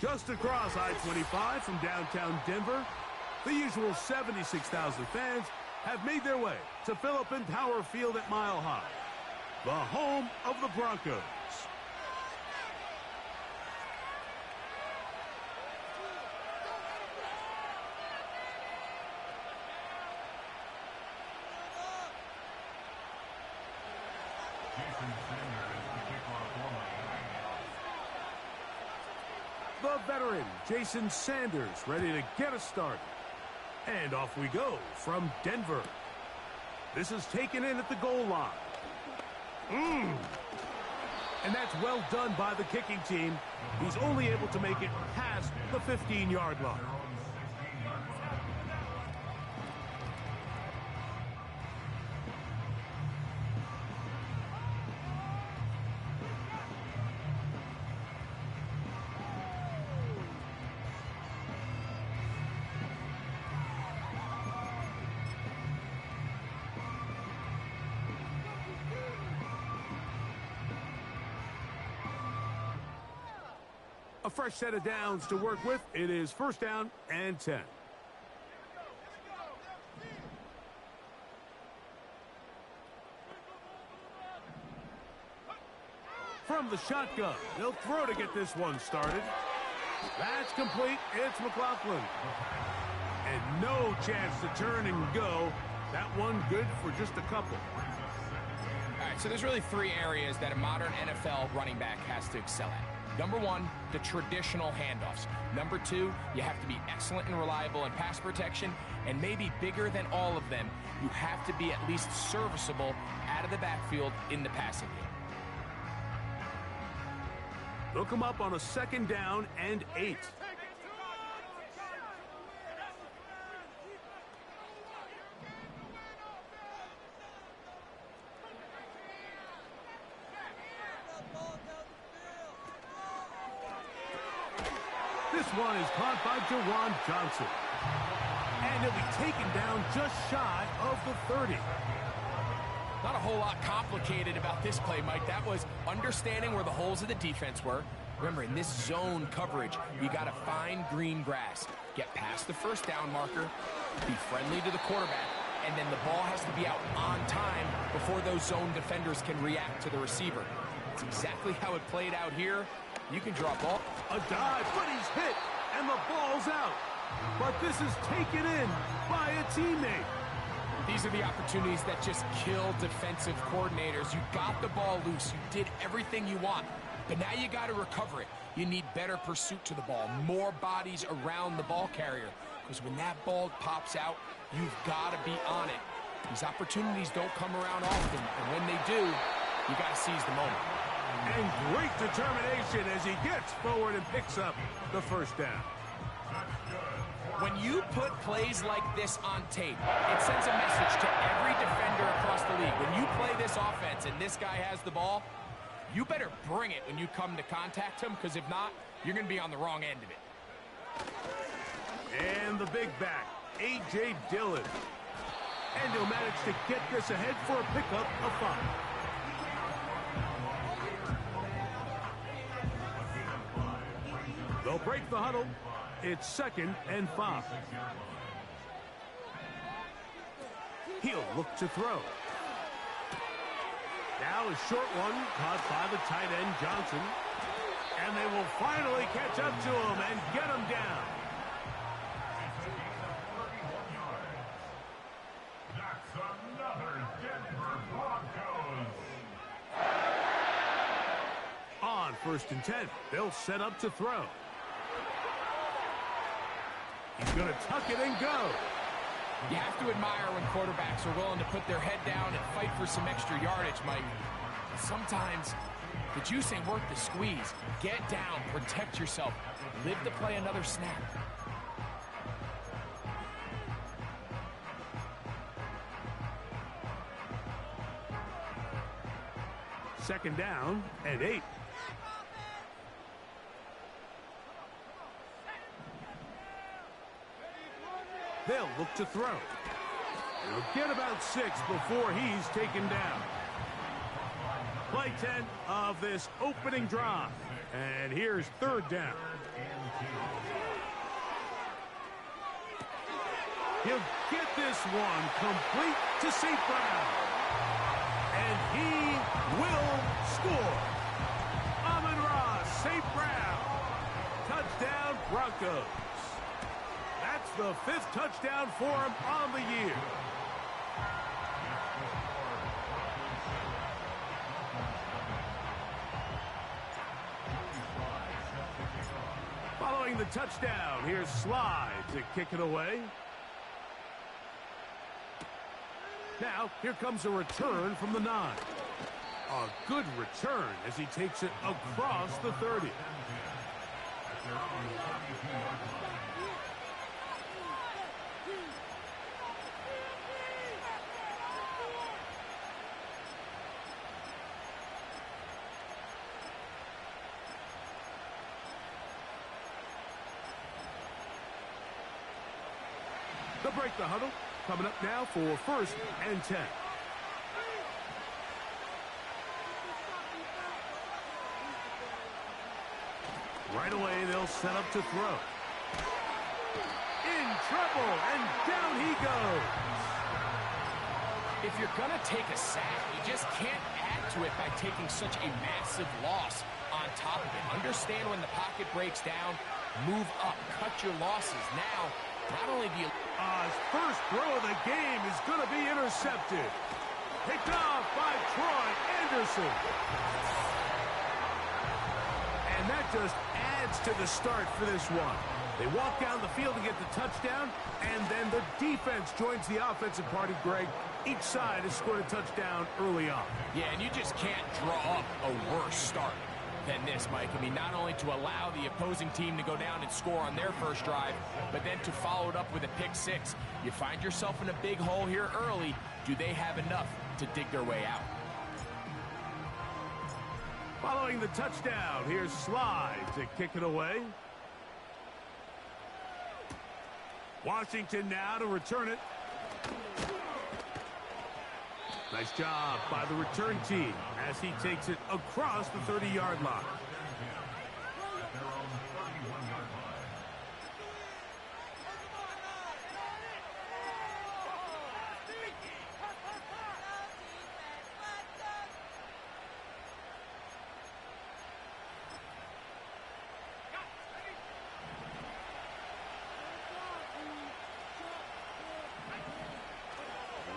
Just across I-25 from downtown Denver, the usual 76,000 fans have made their way to Philip Power Field at Mile High, the home of the Broncos. The veteran, Jason Sanders, ready to get us started. And off we go from Denver. This is taken in at the goal line. And that's well done by the kicking team. He's only able to make it past the 15-yard line. A fresh set of downs to work with. It is first down and 10. From the shotgun, they'll throw to get this one started. That's complete. It's McLaughlin. And no chance to turn and go. That one good for just a couple. All right, so there's really three areas that a modern NFL running back has to excel at. Number one, the traditional handoffs. Number two, you have to be excellent and reliable in pass protection. And maybe bigger than all of them, you have to be at least serviceable out of the backfield in the passing game. They'll come up on a second down and 8. This one is caught by Jawan Johnson. And he'll be taken down just shy of the 30. Not a whole lot complicated about this play, Mike. That was understanding where the holes of the defense were. Remember, in this zone coverage, you got to find green grass. Get past the first down marker, be friendly to the quarterback, and then the ball has to be out on time before those zone defenders can react to the receiver. It's exactly how it played out here. You can drop ball. A dive, but he's hit, and the ball's out. But this is taken in by a teammate. These are the opportunities that just kill defensive coordinators. You got the ball loose. You did everything you want. But now you got to recover it. You need better pursuit to the ball, more bodies around the ball carrier. Because when that ball pops out, you've got to be on it. These opportunities don't come around often, and when they do, you got to seize the moment. And great determination as he gets forward and picks up the first down. When you put plays like this on tape, it sends a message to every defender across the league. When you play this offense and this guy has the ball, you better bring it when you come to contact him, because if not, you're going to be on the wrong end of it. And the big back, A.J. Dillon. And he'll manage to get this ahead for a pickup of 5. They'll break the huddle. It's second and 5. He'll look to throw. Now a short one caught by the tight end Johnson. And they will finally catch up to him and get him down. That's another Denver Broncos. On first and 10, they'll set up to throw. He's going to tuck it and go. You have to admire when quarterbacks are willing to put their head down and fight for some extra yardage, Mike. Sometimes the juice ain't worth the squeeze. Get down, protect yourself, live to play another snap. Second down and 8. They'll look to throw. He'll get about 6 before he's taken down. Play 10 of this opening drive. And here's third down. He'll get this one complete to St. Brown. And he will score. Amon-Ra St. Brown. Touchdown Broncos. That's the 5th touchdown for him on the year. Following the touchdown, here's Slide to kick it away. Now, here comes a return from the 9. A good return as he takes it across the 30. They'll break the huddle. Coming up now for 1st and 10. Right away, they'll set up to throw. In trouble, and down he goes. If you're going to take a sack, you just can't add to it by taking such a massive loss on top of it. Understand when the pocket breaks down, move up, cut your losses. Now, not only do you... His first throw of the game is going to be intercepted. Picked off by Troy Anderson. And that just adds to the start for this one. They walk down the field to get the touchdown, and then the defense joins the offensive party, Greg. Each side has scored a touchdown early on. Yeah, and you just can't draw up a worse start than this, Mike. I mean, not only to allow the opposing team to go down and score on their first drive, but then to follow it up with a pick 6. You find yourself in a big hole here early. Do they have enough to dig their way out? Following the touchdown, here's Slide to kick it away. Washington now to return it. Nice job by the return team as he takes it across the 30-yard line.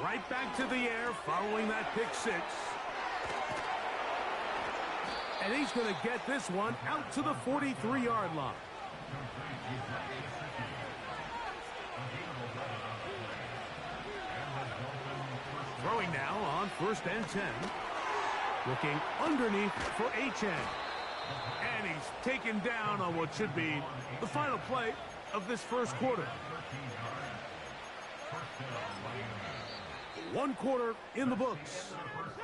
Right back to the air following that pick 6. And he's going to get this one out to the 43-yard line. Throwing now on 1st and 10. Looking underneath for Achane. And he's taken down on what should be the final play of this first quarter. 1 quarter in the books.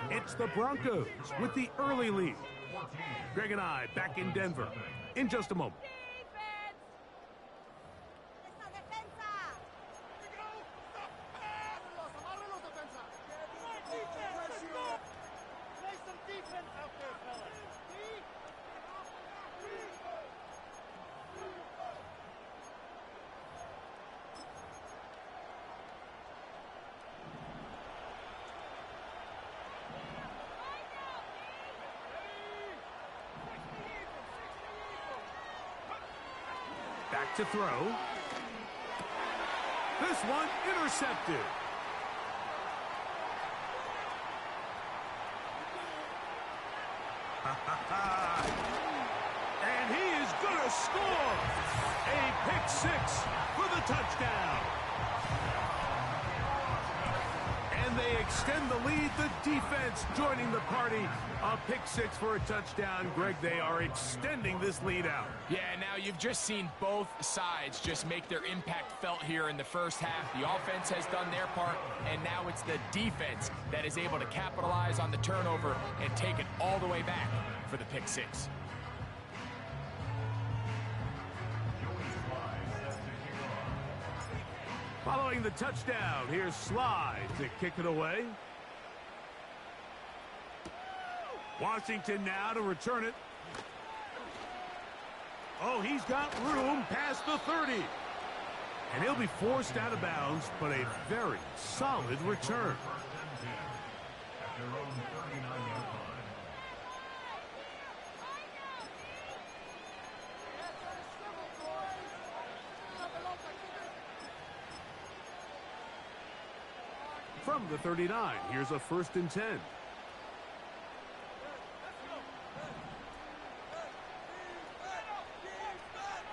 It's the Broncos with the early lead. Greg and I back in Denver in just a moment. Back to throw. This one intercepted. And he is going to score. A pick 6 for the touchdown. And they extend the lead. The defense joining the party. A pick 6 for a touchdown. Greg, they are extending this lead out. Yeah, now you've just seen both sides just make their impact felt here in the first half. The offense has done their part, and now it's the defense that is able to capitalize on the turnover and take it all the way back for the pick 6. Following the touchdown, here's Slide to kick it away. Washington now to return it. Oh, he's got room past the 30. And he'll be forced out of bounds, but a very solid return. At their own 39-yard line. From the 39, here's a 1st and 10.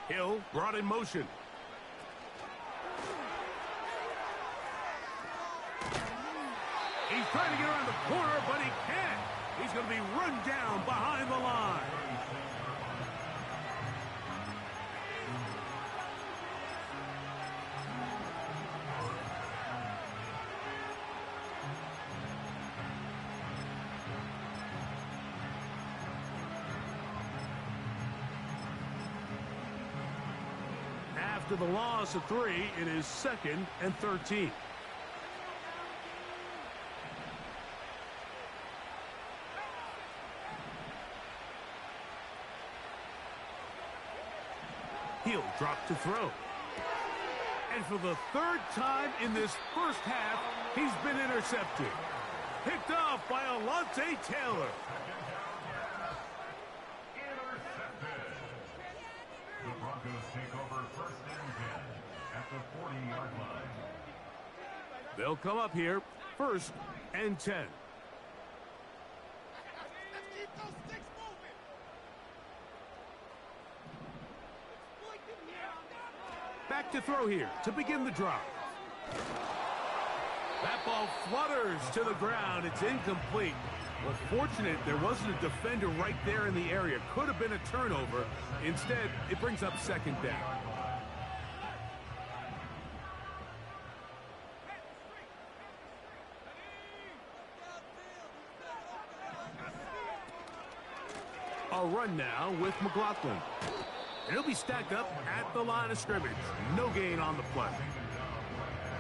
Hill brought in motion. He's trying to get around the corner, but he can't. He's going to be run down behind the line. After the loss of 3, it is 2nd and 13. He'll drop to throw. And for the 3rd time in this first half, he's been intercepted. Picked off by Alontae Taylor. Intercepted. The Broncos take over 1st and 10 at the 40-yard line. They'll come up here, 1st and 10. Back to throw here to begin the drive. That ball flutters to the ground. It's incomplete. Well, fortunate there wasn't a defender right there in the area. Could have been a turnover. Instead, it brings up 2nd down. A run now with McLaughlin. And he'll be stacked up at the line of scrimmage. No gain on the play.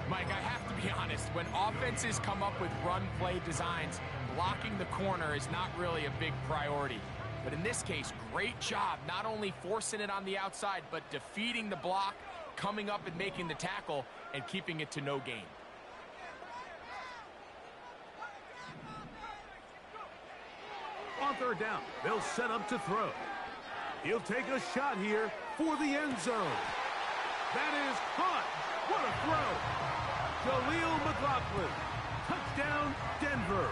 Mike, I have to be honest. When offenses come up with run play designs, blocking the corner is not really a big priority. But in this case, great job not only forcing it on the outside, but defeating the block, coming up and making the tackle, and keeping it to no gain. On 3rd down, they'll set up to throw. He'll take a shot here for the end zone. That is caught. What a throw. Jaleel McLaughlin. Touchdown, Denver.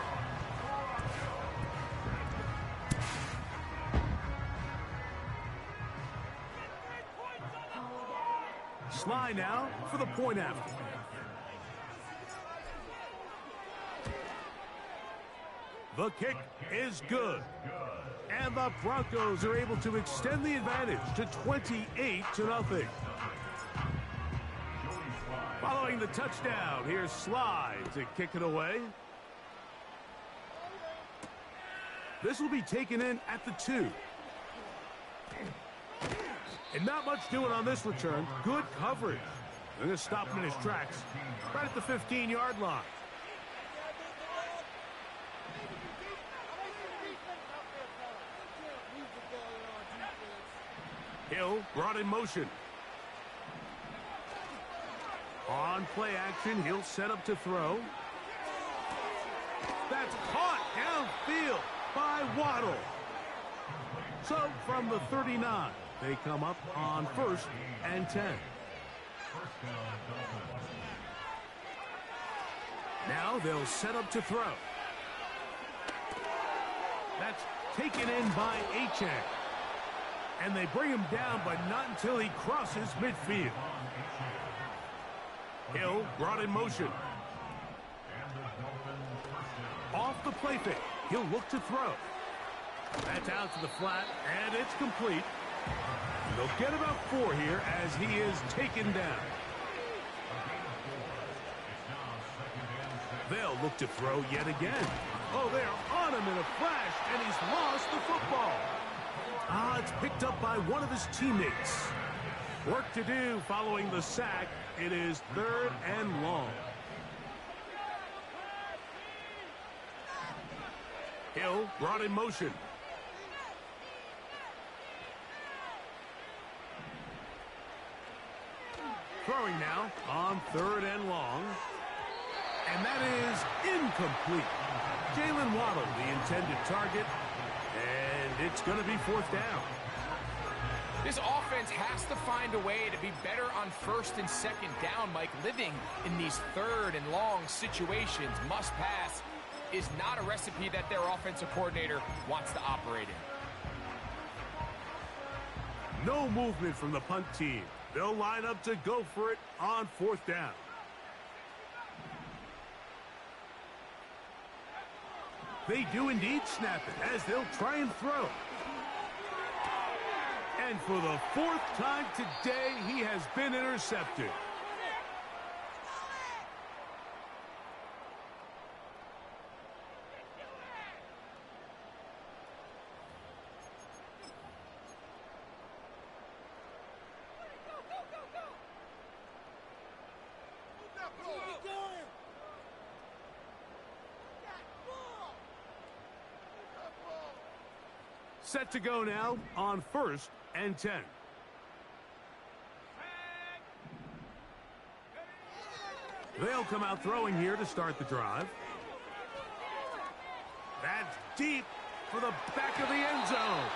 Sly now for the point after. The kick is good. And the Broncos are able to extend the advantage to 28-0. Following the touchdown, here's Sly to kick it away. This will be taken in at the 2. And not much doing on this return. Good coverage. They're going to stop him in his tracks right at the 15-yard line. Hill brought in motion. On play action, he'll set up to throw. That's caught downfield by Waddle. So from the 39, they come up on 1st and 10. Now they'll set up to throw. That's taken in by Achane. And they bring him down, but not until he crosses midfield. Hill brought in motion. Off the play fake, he'll look to throw. That's out to the flat, and it's complete. They'll get about 4 here as he is taken down. They'll look to throw yet again. Oh, they're on him in a flash, and he's lost the football. It's picked up by one of his teammates. Work to do following the sack. It is 3rd and long. Hill brought in motion. throwing now on 3rd and long. And that is incomplete. Jalen Waddle, the intended target, and it's going to be 4th down. This offense has to find a way to be better on 1st and 2nd down, Mike. Living in these 3rd and long situations, must pass, is not a recipe that their offensive coordinator wants to operate in. No movement from the punt team. They'll line up to go for it on 4th down. They do indeed snap it as they'll try and throw. And for the 4th time today, he has been intercepted. Set to go now on 1st and 10. They'll come out throwing here to start the drive. That's deep for the back of the end zone.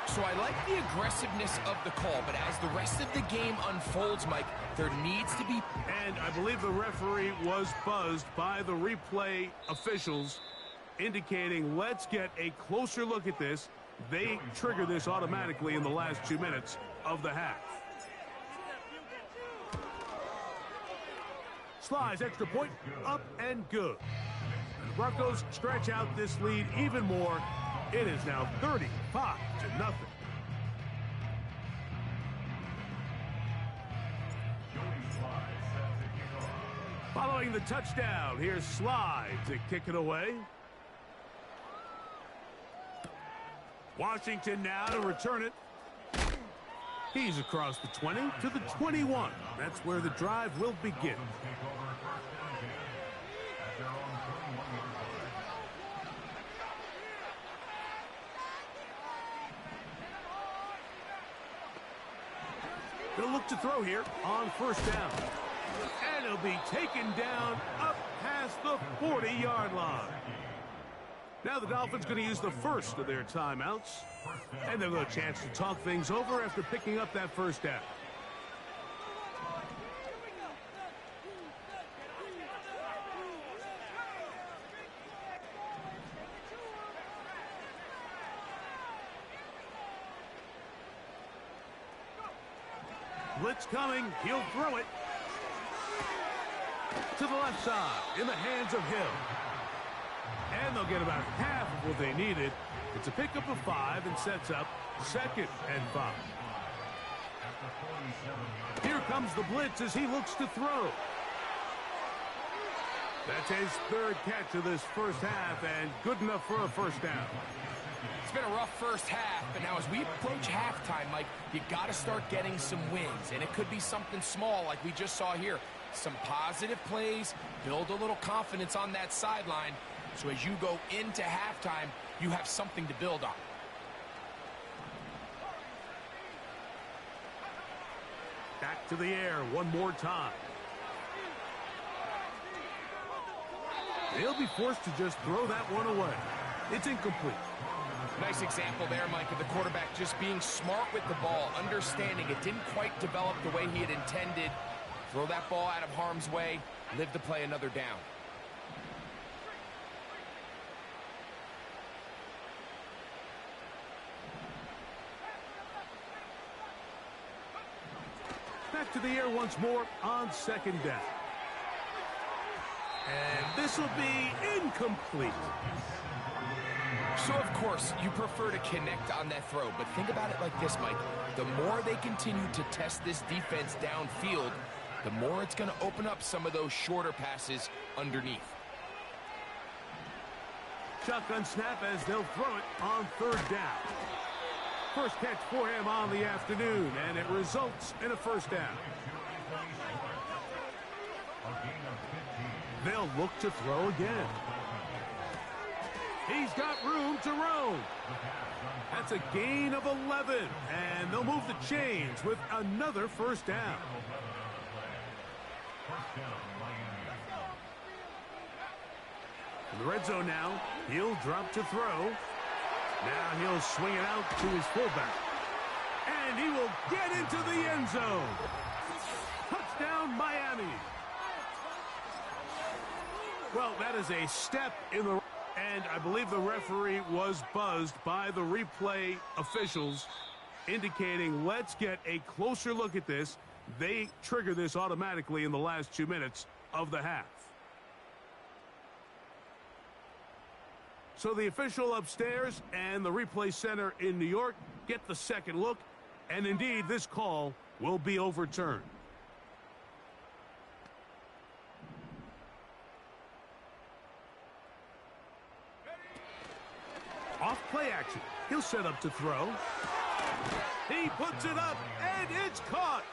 So I like the aggressiveness of the call, but as the rest of the game unfolds, Mike, there needs to be... And I believe the referee was buzzed by the replay officials, indicating let's get a closer look at this. They trigger this automatically in the last 2 minutes of the half. Slides, extra point, up and good. The Broncos stretch out this lead even more. It is now 35-0. Following the touchdown, here's Slide to kick it away. Washington now to return it. He's across the 20 to the 21. That's where the drive will begin. They'll look to throw here on 1st down. And he'll be taken down up past the 40-yard line. Now the Dolphins going to use the first of their timeouts. And they'll get a chance to talk things over after picking up that 1st down. Blitz coming. He'll throw it to the left side in the hands of Hill. And they'll get about half of what they needed. It's a pickup of 5 and sets up 2nd and 5. Here comes the blitz as he looks to throw. That's his 3rd catch of this 1st half and good enough for a 1st down. It's been a rough 1st half, but now as we approach halftime, Mike, you got to start getting some wins. And it could be something small like we just saw here. Some positive plays, build a little confidence on that sideline. So as you go into halftime, you have something to build on. Back to the air one more time. They'll be forced to just throw that one away. It's incomplete. Nice example there, Mike, of the quarterback just being smart with the ball, understanding it didn't quite develop the way he had intended. Throw that ball out of harm's way, live to play another down. Back to the air once more on 2nd down. And this will be incomplete. So, of course, you prefer to connect on that throw, but think about it like this, Mike. The more they continue to test this defense downfield, the more it's going to open up some of those shorter passes underneath. Shotgun snap as they'll throw it on 3rd down. First catch for him on the afternoon, and it results in a 1st down. They'll look to throw again. He's got room to roam. That's a gain of 11, and they'll move the chains with another 1st down. First down, Miami. In the red zone now, he'll drop to throw. Now he'll swing it out to his fullback. And he will get into the end zone. Touchdown, Miami. Well, that is a step in the... And I believe the referee was buzzed by the replay officials, indicating, let's get a closer look at this. They trigger this automatically in the last 2 minutes of the half. So the official upstairs and the replay center in New York get the second look, and indeed this call will be overturned. Off play action. He'll set up to throw. He puts it up, and it's caught.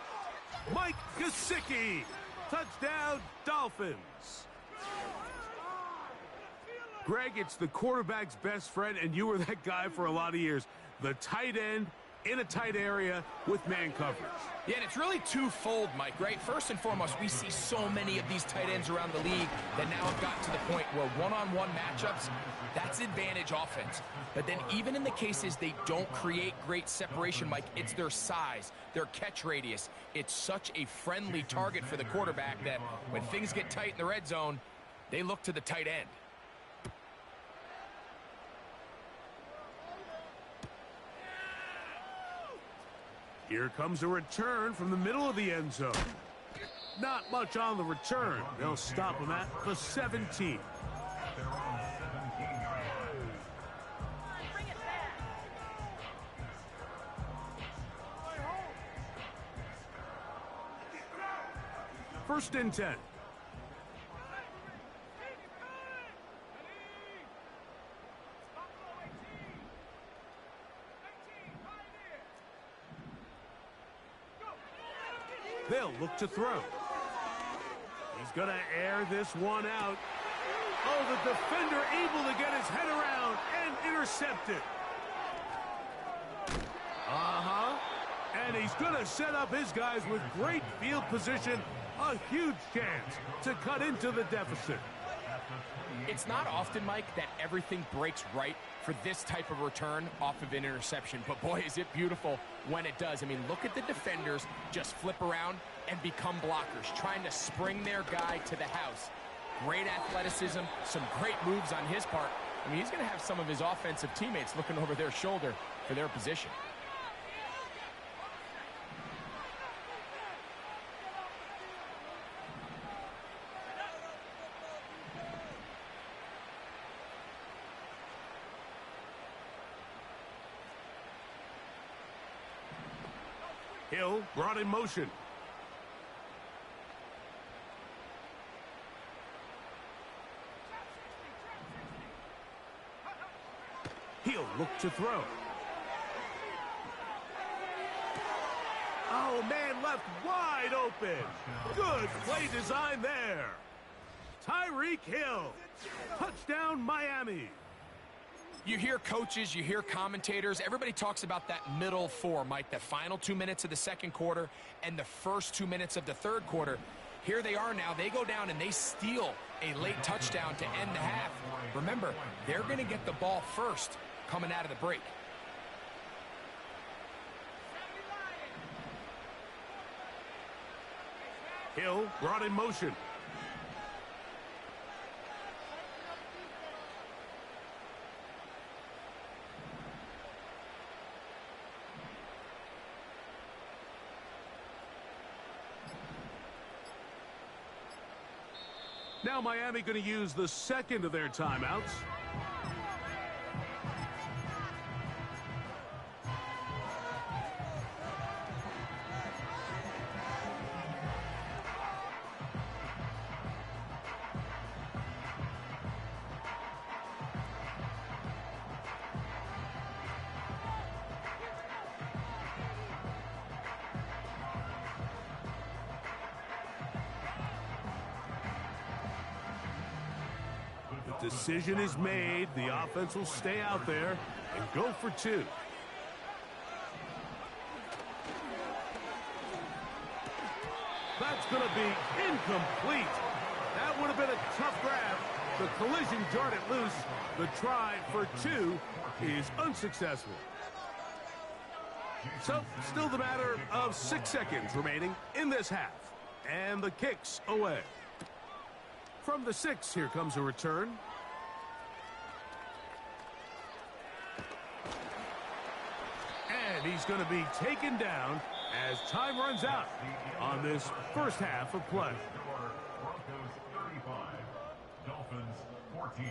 Mike Gesicki. Touchdown, Dolphins. Greg, it's the quarterback's best friend, and you were that guy for a lot of years. The tight end in a tight area with man coverage. Yeah, and it's really twofold, Mike, right? First and foremost, we see so many of these tight ends around the league that now have gotten to the point where one-on-one matchups, that's advantage offense. But then even in the cases they don't create great separation, Mike, it's their size, their catch radius. It's such a friendly target for the quarterback that when things get tight in the red zone, they look to the tight end. Here comes a return from the middle of the end zone. Not much on the return. They'll stop him at the 17. They're on 17-yard line. First and 10. They'll look to throw. He's going to air this one out. Oh, the defender able to get his head around and intercept it. And he's going to set up his guys with great field position. A huge chance to cut into the deficit. It's not often, Mike, that everything breaks right for this type of return off of an interception. But boy, is it beautiful when it does. I mean, look at the defenders just flip around and become blockers, trying to spring their guy to the house. Great athleticism, some great moves on his part. I mean, he's going to have some of his offensive teammates looking over their shoulder for their position. Hill brought in motion. He'll look to throw. Oh, man left wide open. Good play design there. Tyreek Hill. Touchdown, Miami. You hear coaches, you hear commentators, everybody talks about that middle four, Mike, the final 2 minutes of the second quarter and the first 2 minutes of the third quarter. Here they are now. They go down and they steal a late touchdown to end the half. Remember, they're going to get the ball first coming out of the break. Hill brought in motion. Now Miami going to use the second of their timeouts. Decision is made. The offense will stay out there and go for two. That's going to be incomplete. That would have been a tough grab. The collision jarred it loose. The try for 2 is unsuccessful. So, still the matter of 6 seconds remaining in this half. And the kick's away. From the 6, here comes a return. And he's going to be taken down as time runs out on this first half of play. Broncos 35, Dolphins 14.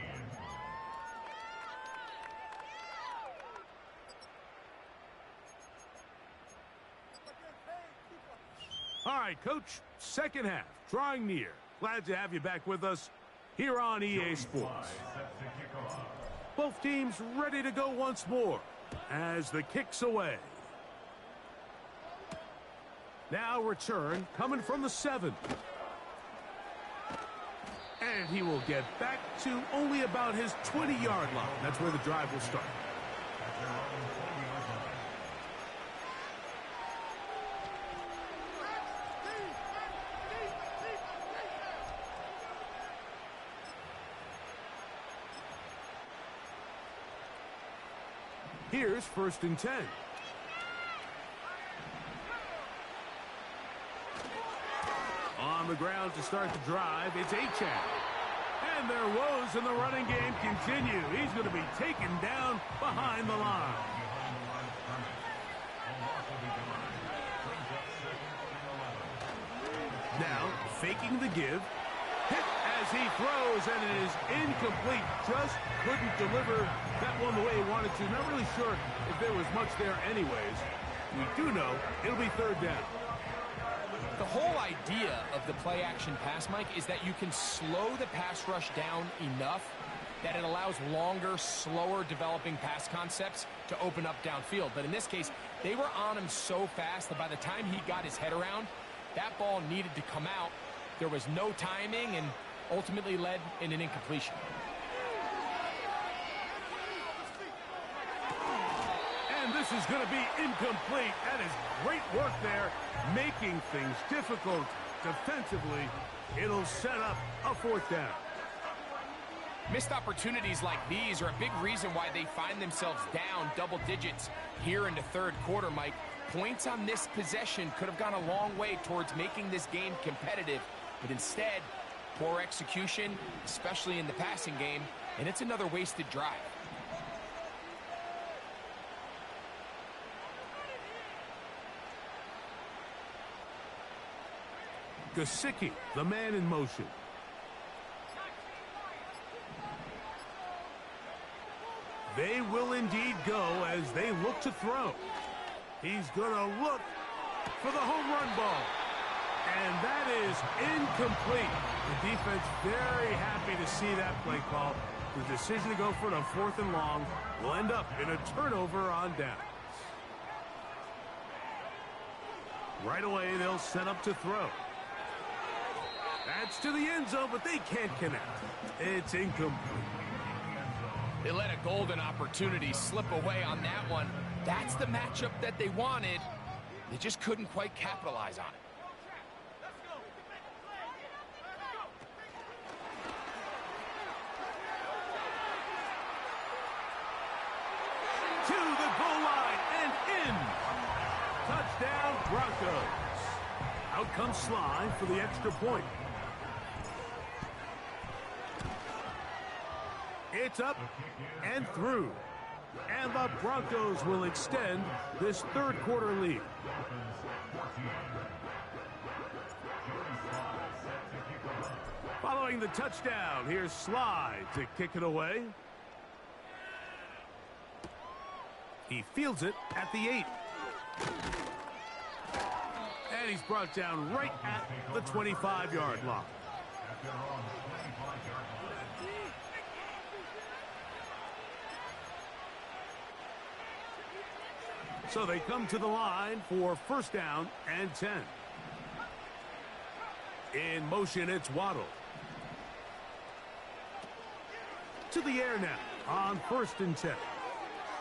All right, Coach, second half, drawing near. Glad to have you back with us here on EA Sports. Both teams ready to go once more as the kick's away. Now return coming from the 7. And he will get back to only about his 20-yard line. That's where the drive will start. Here's 1st and 10. On the ground to start the drive, it's Achane. And their woes in the running game continue. He's going to be taken down behind the line. Now, faking the give. Hit as he throws, and it is incomplete. Just couldn't deliver that one the way he wanted to. Not really sure if there was much there anyways. We do know it'll be 3rd down. The whole idea of the play-action pass, Mike, is that you can slow the pass rush down enough that it allows longer, slower developing pass concepts to open up downfield. But in this case, they were on him so fast that by the time he got his head around, that ball needed to come out. There was no timing and ultimately led in an incompletion. And this is going to be incomplete. That is great work there, making things difficult defensively. It'll set up a 4th down. Missed opportunities like these are a big reason why they find themselves down double digits here in the 3rd quarter, Mike. Points on this possession could have gone a long way towards making this game competitive, but instead, poor execution, especially in the passing game, and it's another wasted drive. Gesicki, the man in motion. They will indeed go as they look to throw. He's going to look for the home run ball. And that is incomplete. The defense very happy to see that play call. The decision to go for it on 4th and long will end up in a turnover on downs. Right away, they'll set up to throw. That's to the end zone, but they can't connect. It's incomplete. They let a golden opportunity slip away on that one. That's the matchup that they wanted. They just couldn't quite capitalize on it. To the goal line and in. Touchdown, Broncos. Out comes Sly for the extra point. It's up and through. And the Broncos will extend this 3rd quarter lead. Following the touchdown, here's Sly to kick it away. He fields it at the 8. And he's brought down right at the 25-yard line. So they come to the line for 1st down and 10. In motion, it's Waddle. To the air now on 1st and 10.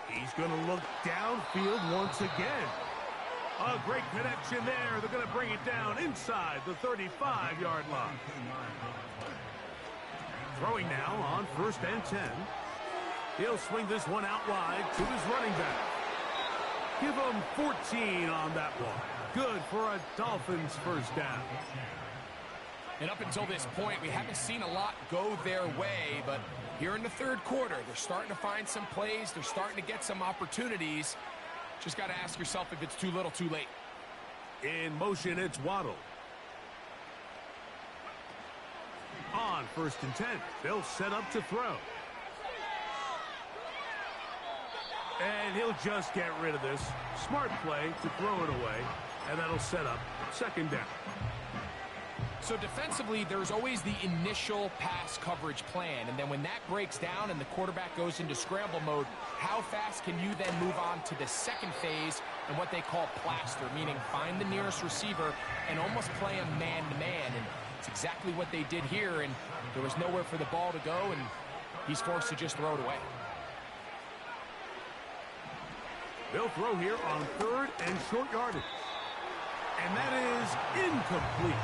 He's going to look downfield once again. A great connection there. They're going to bring it down inside the 35-yard line. Throwing now on 1st and 10. He'll swing this one out wide to his running back. Give him 14 on that one. Good for a Dolphins first down. And up until this point, we haven't seen a lot go their way, but here in the 3rd quarter, they're starting to find some plays. They're starting to get some opportunities. Just got to ask yourself if it's too little, too late. In motion, it's Waddle. On 1st and 10, they'll set up to throw. And he'll just get rid of this. Smart play to throw it away, and that'll set up 2nd down. So defensively, there's always the initial pass coverage plan, and then when that breaks down and the quarterback goes into scramble mode, how fast can you then move on to the 2nd phase and what they call plaster, meaning find the nearest receiver and almost play him man-to-man, and it's exactly what they did here, and there was nowhere for the ball to go, and he's forced to just throw it away. They'll throw here on 3rd and short yardage. And that is incomplete.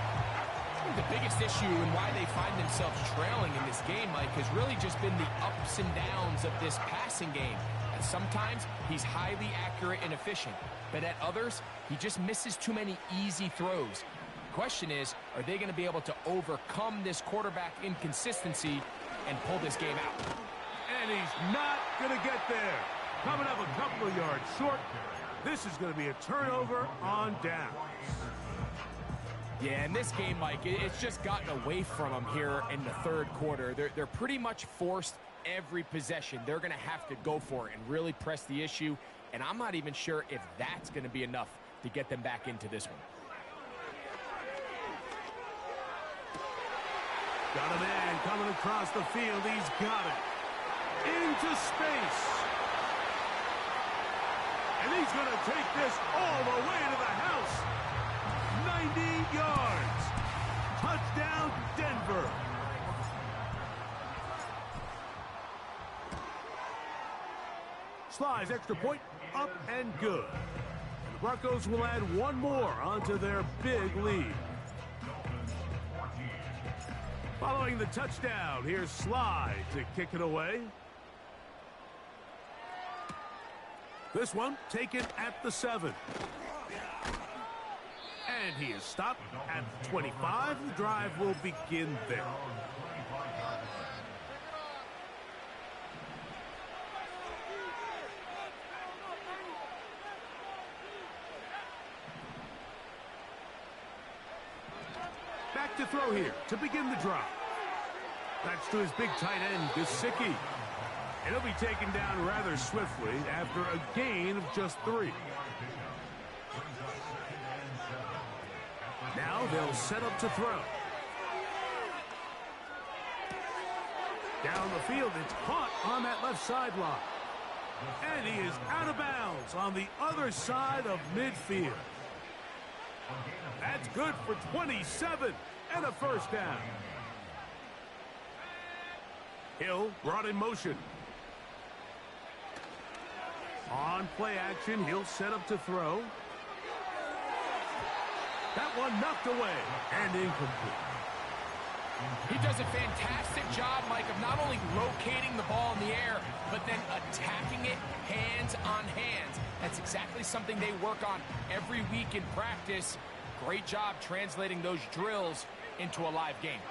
The biggest issue and why they find themselves trailing in this game, Mike, has really just been the ups and downs of this passing game. And sometimes he's highly accurate and efficient, but at others, he just misses too many easy throws. The question is, are they going to be able to overcome this quarterback inconsistency and pull this game out? And he's not going to get there. Coming up a couple of yards short. This is going to be a turnover on down. Yeah, in this game, Mike, it's just gotten away from them here in the 3rd quarter. They're pretty much forced every possession. They're going to have to go for it and really press the issue, and I'm not even sure if that's going to be enough to get them back into this one. Got a man coming across the field. He's got it. Into space. And he's going to take this all the way to the house. 90 yards. Touchdown, Denver. Slides extra point, up and good. The Broncos will add one more onto their big lead. Following the touchdown, here's Sly to kick it away. This one taken at the 7. And he is stopped at 25. The drive will begin there. Back to throw here to begin the drive. That's to his big tight end, Gesicki. And he'll be taken down rather swiftly after a gain of just 3. Now they'll set up to throw. Down the field, it's caught on that left sideline. And he is out of bounds on the other side of midfield. That's good for 27 and a first down. Hill brought in motion. On play action, he'll set up to throw. That one knocked away and incomplete. He does a fantastic job, Mike, of not only locating the ball in the air, but then attacking it hands on hands. That's exactly something they work on every week in practice. Great job translating those drills into a live game.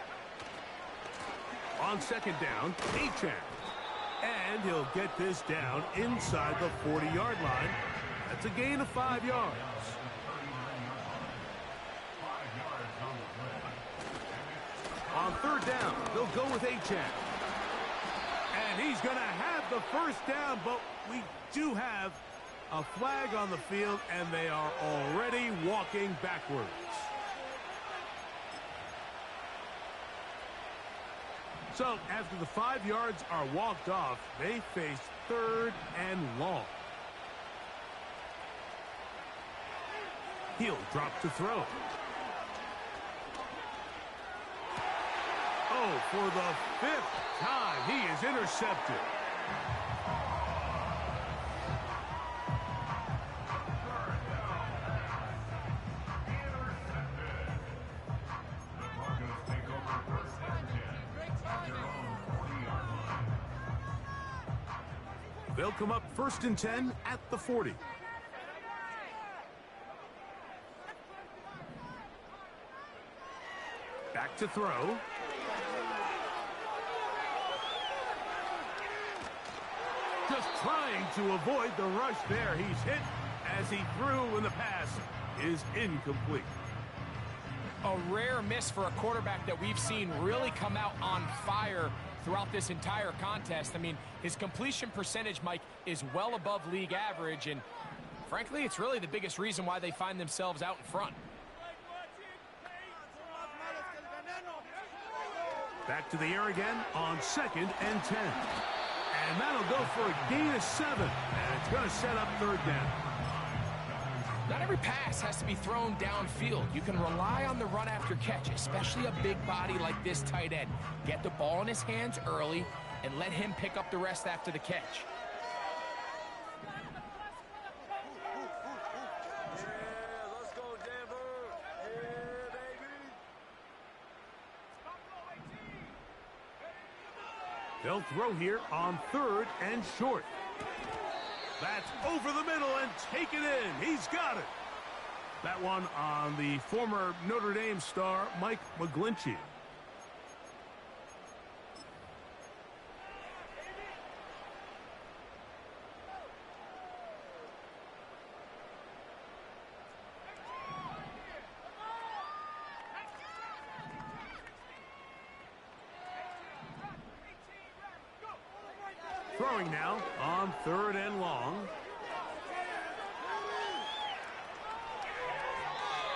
On second down, Achane. And he'll get this down inside the 40-yard line. That's a gain of 5 yards. On third down, they'll go with Achane. And he's going to have the first down, but we do have a flag on the field, and they are already walking backwards. So, after the 5 yards are walked off, they face third and long. He'll drop to throw. Oh, for the 5th time, he is intercepted. They'll come up 1st and 10 at the 40. Back to throw. Just trying to avoid the rush there. He's hit as he threw, and the pass is incomplete. A rare miss for a quarterback that we've seen really come out on fire throughout this entire contest. I mean, his completion percentage, Mike, is well above league average, and frankly, it's really the biggest reason why they find themselves out in front. Back to the air again on 2nd and 10. And that'll go for a gain of 7. And it's going to set up 3rd down. Not every pass has to be thrown downfield. You can rely on the run after catch, especially a big body like this tight end. Get the ball in his hands early and let him pick up the rest after the catch. They'll throw here on 3rd and short. That's over the middle and take it in. He's got it. That one on the former Notre Dame star, Mike McGlinchey. Throwing now on 3rd and long.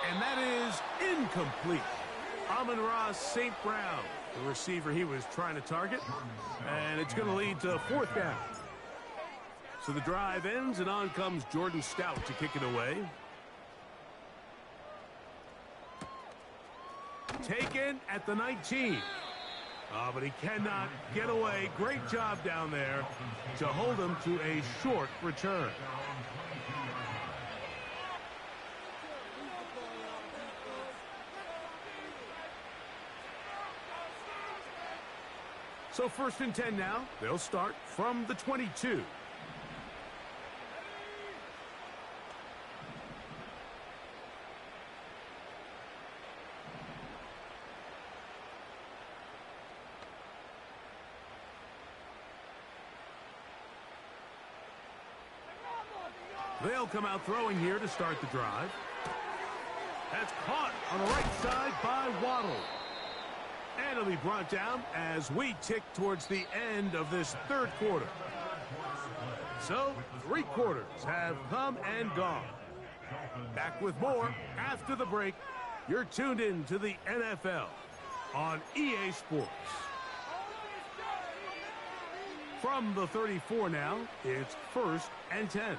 And that is incomplete. Amon-Ra St. Brown, the receiver he was trying to target. And it's going to lead to 4th down. So the drive ends, and on comes Jordan Stout to kick it away. Taken at the 19. Oh, but he cannot get away. Great job down there to hold him to a short return. So 1st and 10 now. They'll start from the 22. They'll come out throwing here to start the drive. That's caught on the right side by Waddle. And it'll be brought down as we tick towards the end of this 3rd quarter. So 3 quarters have come and gone. Back with more after the break. You're tuned in to the NFL on EA Sports. From the 34 now, it's 1st and 10.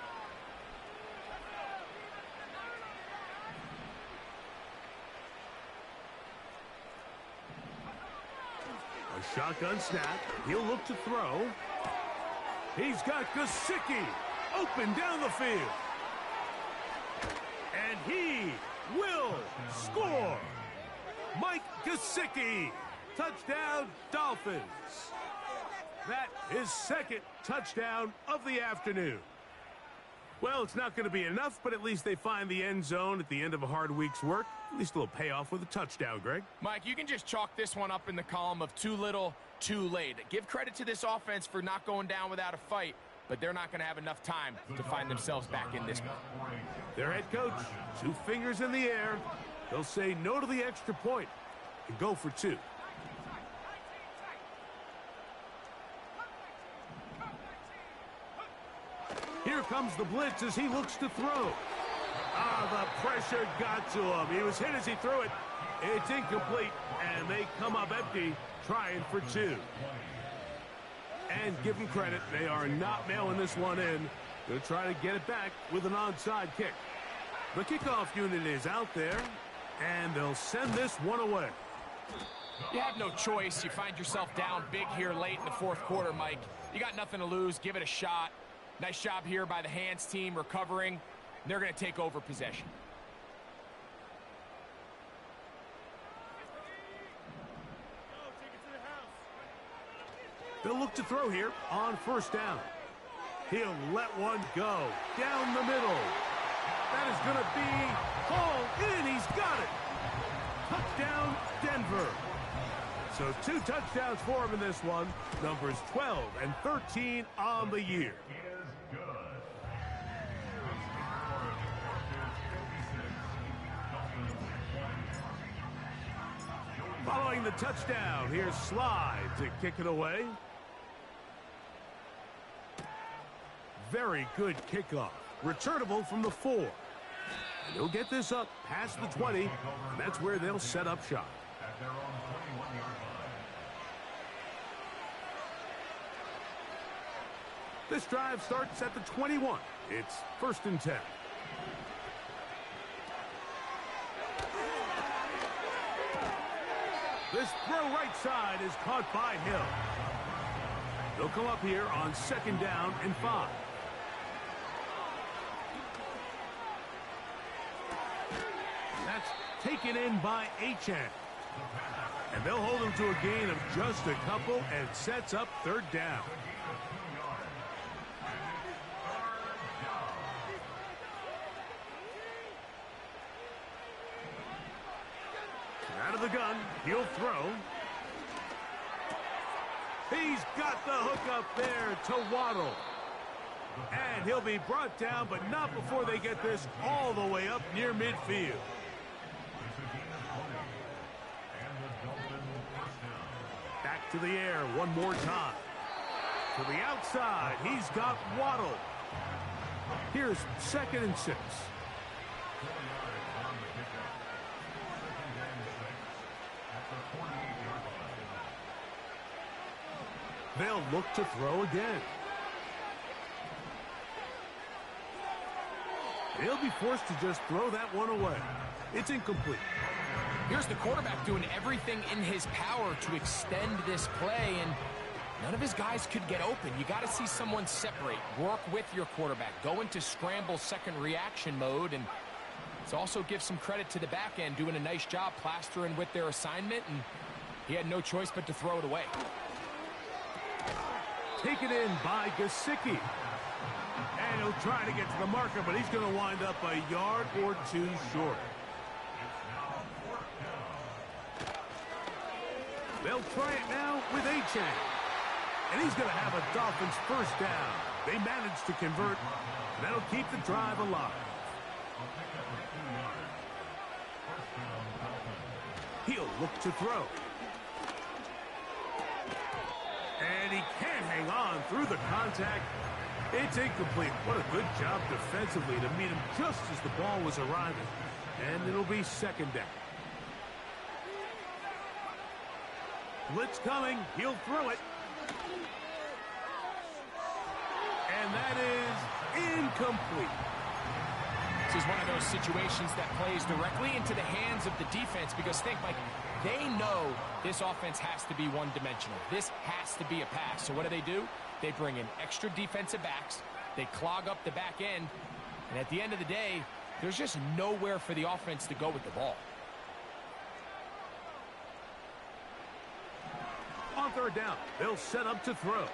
A shotgun snap. He'll look to throw. He's got Gesicki open down the field. And he will score. Mike Gesicki. Touchdown, Dolphins. That is 2nd touchdown of the afternoon. Well, it's not going to be enough, but at least they find the end zone at the end of a hard week's work. At least a little payoff with a touchdown, Greg. Mike, you can just chalk this one up in the column of too little, too late. Give credit to this offense for not going down without a fight, but they're not going to have enough time to find themselves back in this one. Their head coach, 2 fingers in the air. They'll say no to the extra point and go for 2. Here comes the blitz as he looks to throw. The pressure got to him. He was hit as he threw it. It's incomplete, and they come up empty, trying for 2. And give them credit, they are not mailing this one in. They'll try to get it back with an onside kick. The kickoff unit is out there, and they'll send this one away. You have no choice. You find yourself down big here late in the 4th quarter, Mike. You got nothing to lose. Give it a shot. Nice job here by the hands team recovering. They're going to take over possession. They'll look to throw here on 1st down. He'll let one go down the middle. That is going to be hauled in. He's got it. Touchdown, Denver. So 2 touchdowns for him in this one. Numbers 12 and 13 on the year. Following the touchdown, here's Slide to kick it away. Very good kickoff. Returnable from the 4. And he'll get this up past the 20, and that's where they'll set up shop. At their own 21-yard line. This drive starts at the 21. It's 1st and 10. This throw right side is caught by Hill. They'll come up here on 2nd down and 5. That's taken in by Achane. And they'll hold him to a gain of just a couple and sets up 3rd down. Out of the gun, he'll throw. He's got the hook up there to Waddle. And he'll be brought down, but not before they get this all the way up near midfield. Back to the air one more time. To the outside, he's got Waddle. Here's 2nd and 6. They'll look to throw again. He'll be forced to just throw that one away. It's incomplete. Here's the quarterback doing everything in his power to extend this play, and none of his guys could get open. You got to see someone separate, work with your quarterback, go into scramble second reaction mode, and it's also give some credit to the back end doing a nice job plastering with their assignment, and he had no choice but to throw it away. Taken in by Gesicki. And he'll try to get to the marker, but he's going to wind up a yard or 2 short. They'll try it now with Achane. And he's going to have a Dolphins 1st down. They managed to convert, and that'll keep the drive alive. He'll look to throw. And he can't hang on through the contact. It's incomplete. What a good job defensively to meet him just as the ball was arriving. And it'll be 2nd down. Blitz coming. He'll throw it. And that is incomplete. This is one of those situations that plays directly into the hands of the defense, because think, Mike, they know this offense has to be one-dimensional. This has to be a pass. So what do? They bring in extra defensive backs. They clog up the back end. And at the end of the day, there's just nowhere for the offense to go with the ball. On 3rd down, they'll set up to throw.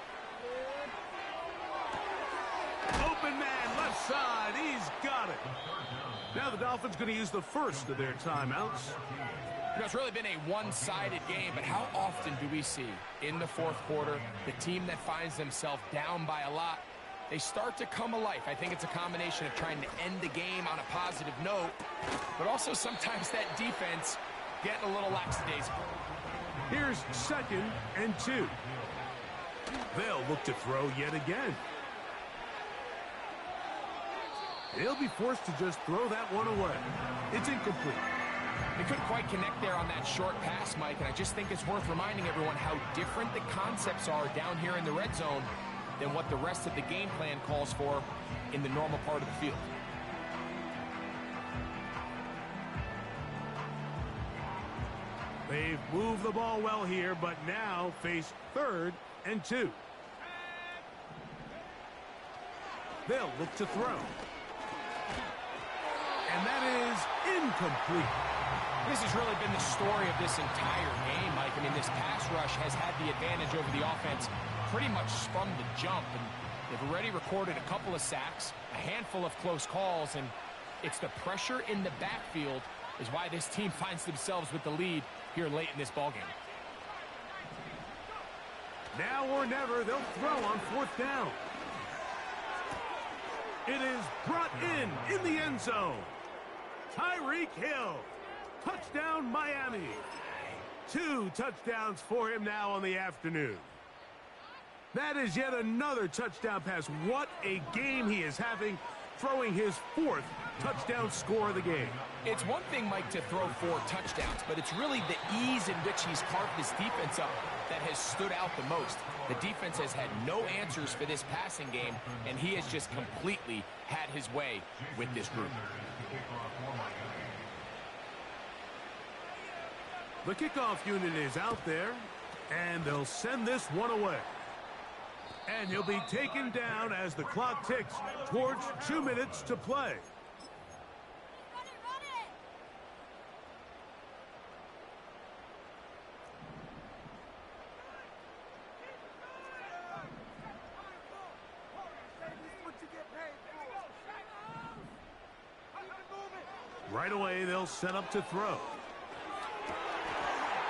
Open man, left side. He's got it. Now the Dolphins going to use the first of their timeouts. You know, it's really been a one-sided game, but how often do we see in the 4th quarter the team that finds themselves down by a lot, they start to come alive? I think it's a combination of trying to end the game on a positive note, but also sometimes that defense getting a little lackadaisical. Here's 2nd and 2. They'll look to throw yet again. He'll be forced to just throw that one away. It's incomplete. They couldn't quite connect there on that short pass, Mike, and I just think it's worth reminding everyone how different the concepts are down here in the red zone than what the rest of the game plan calls for in the normal part of the field. They've moved the ball well here, but now face 3rd and 2. They'll look to throw. And that is incomplete. This has really been the story of this entire game, Mike. I mean, this pass rush has had the advantage over the offense pretty much from the jump. And They've already recorded a couple of sacks, a handful of close calls, and it's the pressure in the backfield is why this team finds themselves with the lead here late in this ballgame. Now or never, they'll throw on 4th down. It is brought in the end zone. Tyreek Hill. Touchdown, Miami. 2 touchdowns for him now on the afternoon. That is yet another touchdown pass. What a game he is having, throwing his 4th touchdown score of the game. It's one thing, Mike, to throw 4 touchdowns, but it's really the ease in which he's carved his defense up that has stood out the most. The defense has had no answers for this passing game, and he has just completely had his way with this group. The kickoff unit is out there, and they'll send this one away. And he'll be taken down as the clock ticks towards 2 minutes to play. Right away, they'll set up to throw.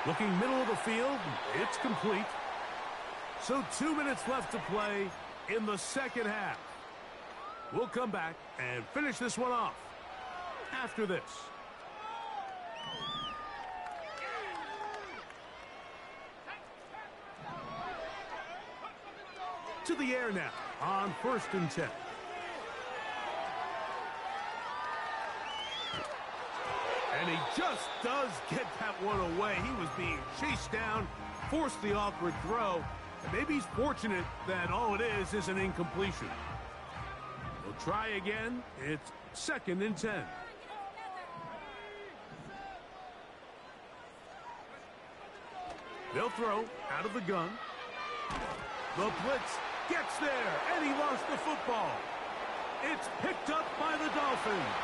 Looking middle of the field, it's complete. So 2 minutes left to play in the second half. We'll come back and finish this one off after this. To the air now on 1st and 10. And he just does get that one away. He was being chased down, forced the awkward throw. And maybe he's fortunate that all it is an incompletion. We'll try again. It's 2nd and 10. They'll throw out of the gun. The blitz gets there, and he lost the football. It's picked up by the Dolphins.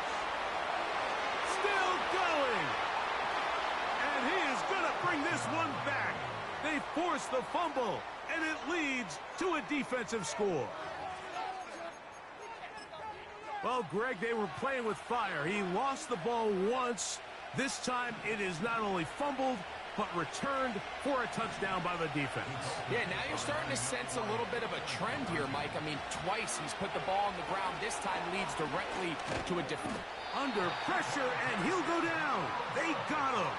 Still going. And he is going to bring this one back. They force the fumble, and it leads to a defensive score. Well, Greg, they were playing with fire. He lost the ball once. This time it is not only fumbled, but returned for a touchdown by the defense. Yeah, now you're starting to sense a little bit of a trend here, Mike. I mean, twice he's put the ball on the ground. This time leads directly to a different. Under pressure, and he'll go down. They got him.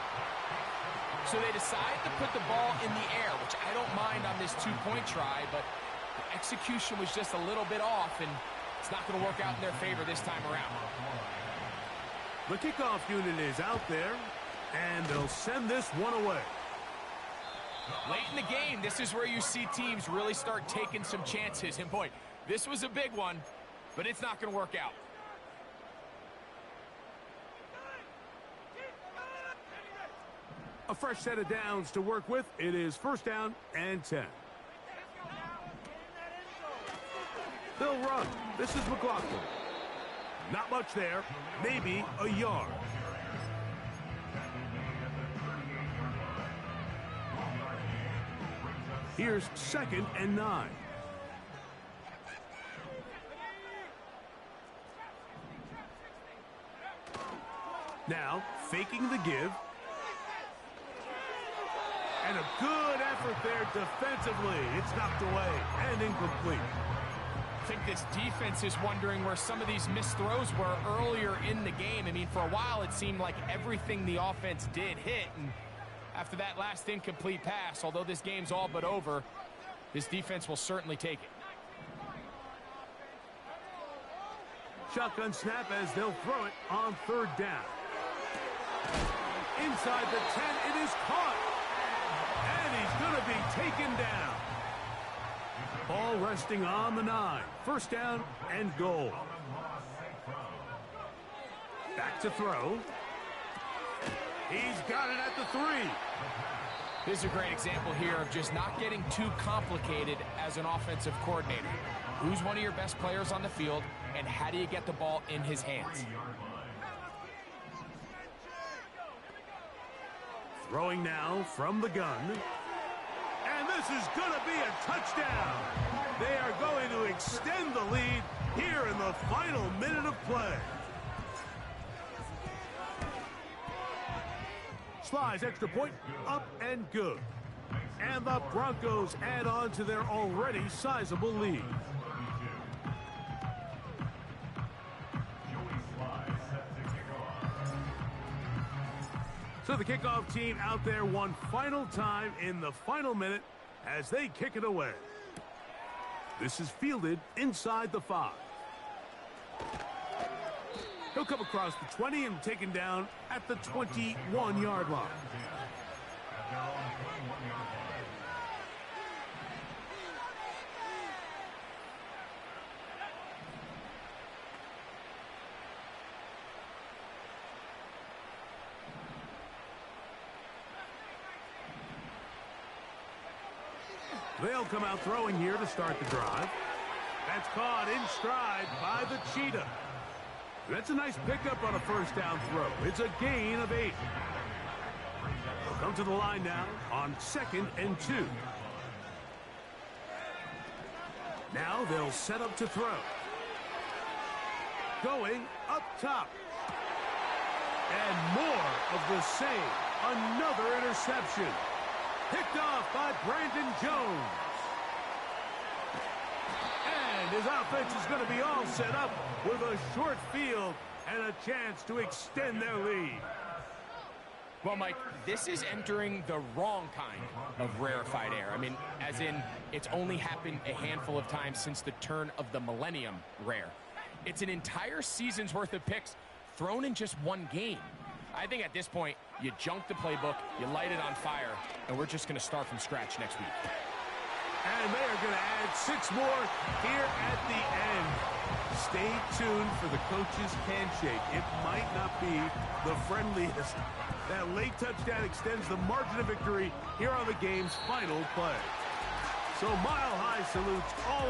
So they decide to put the ball in the air, which I don't mind on this 2-point try, but the execution was just a little bit off, and it's not going to work out in their favor this time around. The kickoff unit is out there, and they'll send this one away. Late in the game, this is where you see teams really start taking some chances. And boy, this was a big one, but it's not going to work out. A fresh set of downs to work with. It is 1st down and 10. They'll run. This is McLaughlin. Not much there. Maybe a yard. Here's 2nd and 9. Now, faking the give. And a good effort there defensively. It's knocked away and incomplete. I think this defense is wondering where some of these missed throws were earlier in the game. I mean, for a while it seemed like everything the offense did hit, and after that last incomplete pass, although this game's all but over, this defense will certainly take it. Shotgun snap as they'll throw it on 3rd down. Inside the 10, it is caught. And he's going to be taken down. Ball resting on the 9. 1st down and goal. Back to throw. He's got it at the 3. This is a great example here of just not getting too complicated as an offensive coordinator. Who's one of your best players on the field, and how do you get the ball in his hands? Throwing now from the gun. And this is going to be a touchdown. They are going to extend the lead here in the final minute of play. Slice extra point, up and good. And the Broncos add on to their already sizable lead. So the kickoff team out there one final time in the final minute as they kick it away. This is fielded inside the 5. He'll come across the 20 and taken down at the 21-yard line. They'll come out throwing here to start the drive. That's caught in stride by the Cheetah. That's a nice pickup on a first down throw. It's a gain of 8. They'll come to the line now on 2nd and 2. Now they'll set up to throw. Going up top. And more of the same. Another interception. Picked off by Brandon Jones. And his offense is going to be all set up with a short field and a chance to extend their lead. Well, Mike, this is entering the wrong kind of rarefied air. I mean, as in, it's only happened a handful of times since the turn of the millennium rare. It's an entire season's worth of picks thrown in just one game. I think at this point, you junk the playbook, you light it on fire, and we're just going to start from scratch next week. And they are going to add 6 more here at the end. Stay tuned for the coach's handshake. It might not be the friendliest. That late touchdown extends the margin of victory here on the game's final play. So mile-high salutes all